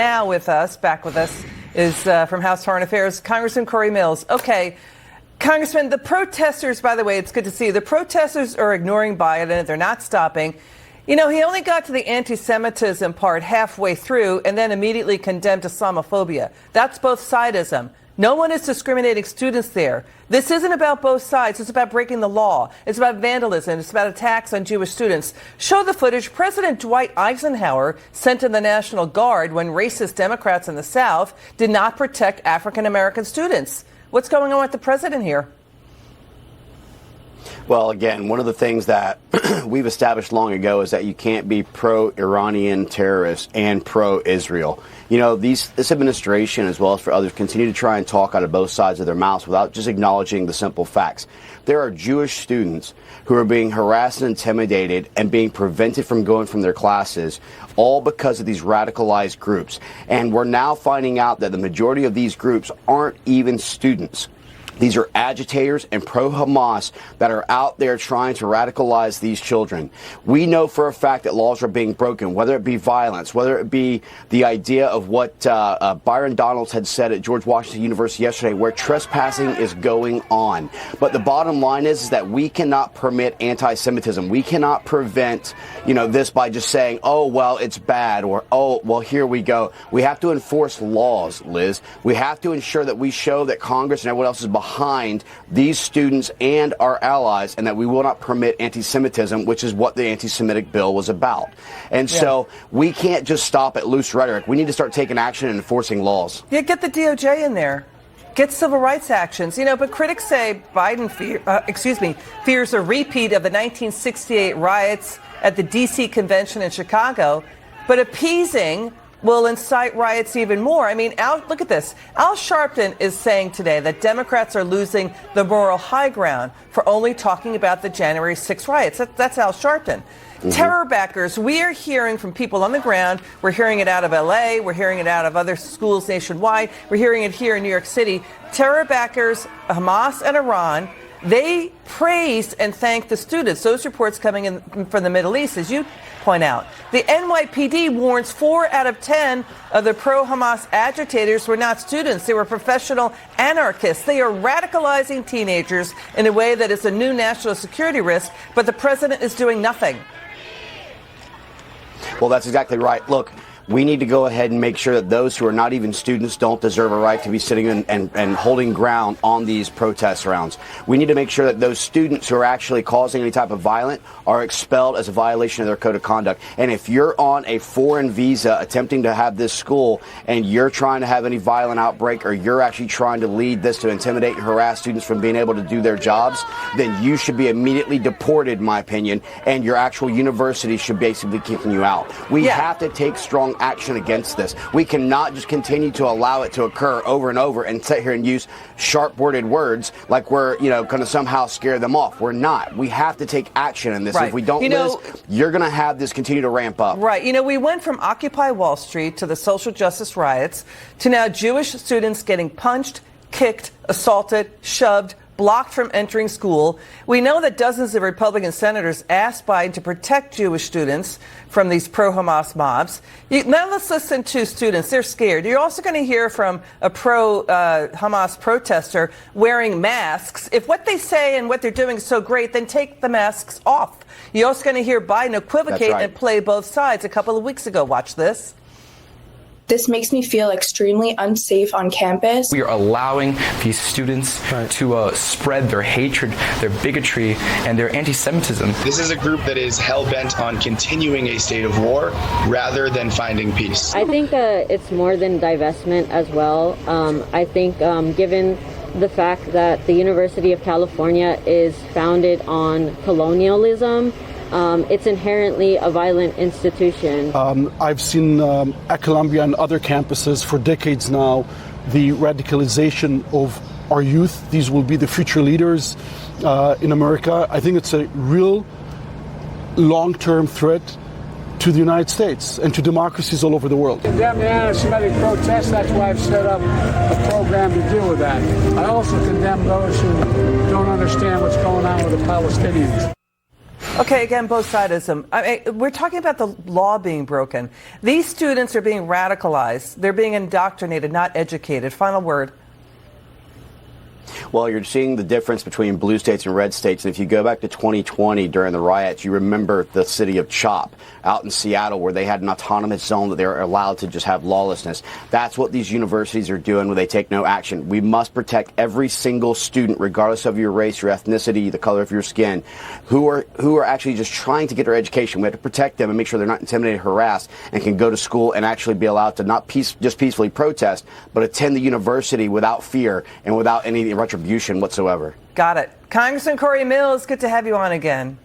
Now back with us, is from House Foreign Affairs, Congressman Cory Mills. Okay, Congressman, the protesters, by the way, it's good to see you. The protesters are ignoring Biden. They're not stopping. You know, he only got to the anti-Semitism part halfway through and then immediately condemned Islamophobia. That's both sidism. No one is discriminating students there. This isn't about both sides. It's about breaking the law. It's about vandalism. It's about attacks on Jewish students. Show the footage. President Dwight Eisenhower sent in the National Guard when racist Democrats in the South did not protect African-American students. What's going on with the president here? Well, again, one of the things that we've established long ago is that you can't be pro-Iranian terrorists and pro-Israel. You know, this administration, as well as for others, continue to try and talk out of both sides of their mouths without just acknowledging the simple facts. There are Jewish students who are being harassed and intimidated and being prevented from going from their classes, all because of these radicalized groups. And we're now finding out that the majority of these groups aren't even students. These are agitators and pro-Hamas that are out there trying to radicalize these children. We know for a fact that laws are being broken, whether it be violence, whether it be the idea of what Byron Donalds had said at George Washington University yesterday, where trespassing is going on. But the bottom line is that we cannot permit anti-Semitism. We cannot prevent, this by just saying, oh, well, it's bad, or, oh, well, here we go. We have to enforce laws, Liz. We have to ensure that we show that Congress and everyone else is behind these students and our allies, and that we will not permit anti-Semitism, which is what the anti-Semitic bill was about. And so we can't just stop at loose rhetoric. We need to start taking action and enforcing laws. Yeah, get the DOJ in there. Get civil rights actions. But critics say Biden fears a repeat of the 1968 riots at the D.C. convention in Chicago, but appeasing will incite riots even more. I mean, look at this. Al Sharpton is saying today that Democrats are losing the moral high ground for only talking about the January 6 riots. That's Al Sharpton. Mm-hmm. Terror backers, we are hearing from people on the ground. We're hearing it out of L.A. We're hearing it out of other schools nationwide. We're hearing it here in New York City. Terror backers, Hamas and Iran, they praised and thanked the students. Those reports coming in from the Middle East, as you point out. The NYPD warns 4 out of 10 of the pro-Hamas agitators were not students. They were professional anarchists. They are radicalizing teenagers in a way that is a new national security risk, but the president is doing nothing. Well, that's exactly right. Look, we need to go ahead and make sure that those who are not even students don't deserve a right to be sitting and holding ground on these protest rounds. We need to make sure that those students who are actually causing any type of violence are expelled as a violation of their code of conduct. And if you're on a foreign visa attempting to have this school and you're trying to have any violent outbreak, or you're actually trying to lead this to intimidate and harass students from being able to do their jobs, then you should be immediately deported, in my opinion, and your actual university should basically be kicking you out. We have to take strong action against this. We cannot just continue to allow it to occur over and over and sit here and use sharp-worded words like we're, going to somehow scare them off. We're not. We have to take action in this. Right. If we don't, Liz, you're going to have this continue to ramp up. Right. We went from Occupy Wall Street to the social justice riots to now Jewish students getting punched, kicked, assaulted, shoved, blocked from entering school. We know that dozens of Republican senators asked Biden to protect Jewish students from these pro-Hamas mobs. Now let's listen to students. They're scared. You're also going to hear from a pro-Hamas protester wearing masks. If what they say and what they're doing is so great, then take the masks off. You're also going to hear Biden equivocate and play both sides a couple of weeks ago. Watch this. This makes me feel extremely unsafe on campus. We are allowing these students to spread their hatred, their bigotry, and their anti-Semitism. This is a group that is hell-bent on continuing a state of war rather than finding peace. I think it's more than divestment as well. I think given the fact that the University of California is founded on colonialism, it's inherently a violent institution. I've seen at Columbia and other campuses for decades now the radicalization of our youth. These will be the future leaders in America. I think it's a real long-term threat to the United States and to democracies all over the world. Condemn the anti-Semitic protests. That's why I've set up a program to deal with that. I also condemn those who don't understand what's going on with the Palestinians. Okay, again, both sidism. I mean, we're talking about the law being broken. These students are being radicalized. They're being indoctrinated, not educated. Final word. Well, you're seeing the difference between blue states and red states. And if you go back to 2020 during the riots, you remember the city of Chop out in Seattle where they had an autonomous zone that they were allowed to just have lawlessness. That's what these universities are doing when they take no action. We must protect every single student, regardless of your race, your ethnicity, the color of your skin, who are actually just trying to get their education. We have to protect them and make sure they're not intimidated, harassed, and can go to school and actually be allowed to not just peacefully protest, but attend the university without fear and without any retribution whatsoever. Got it. Congressman Cory Mills, good to have you on again.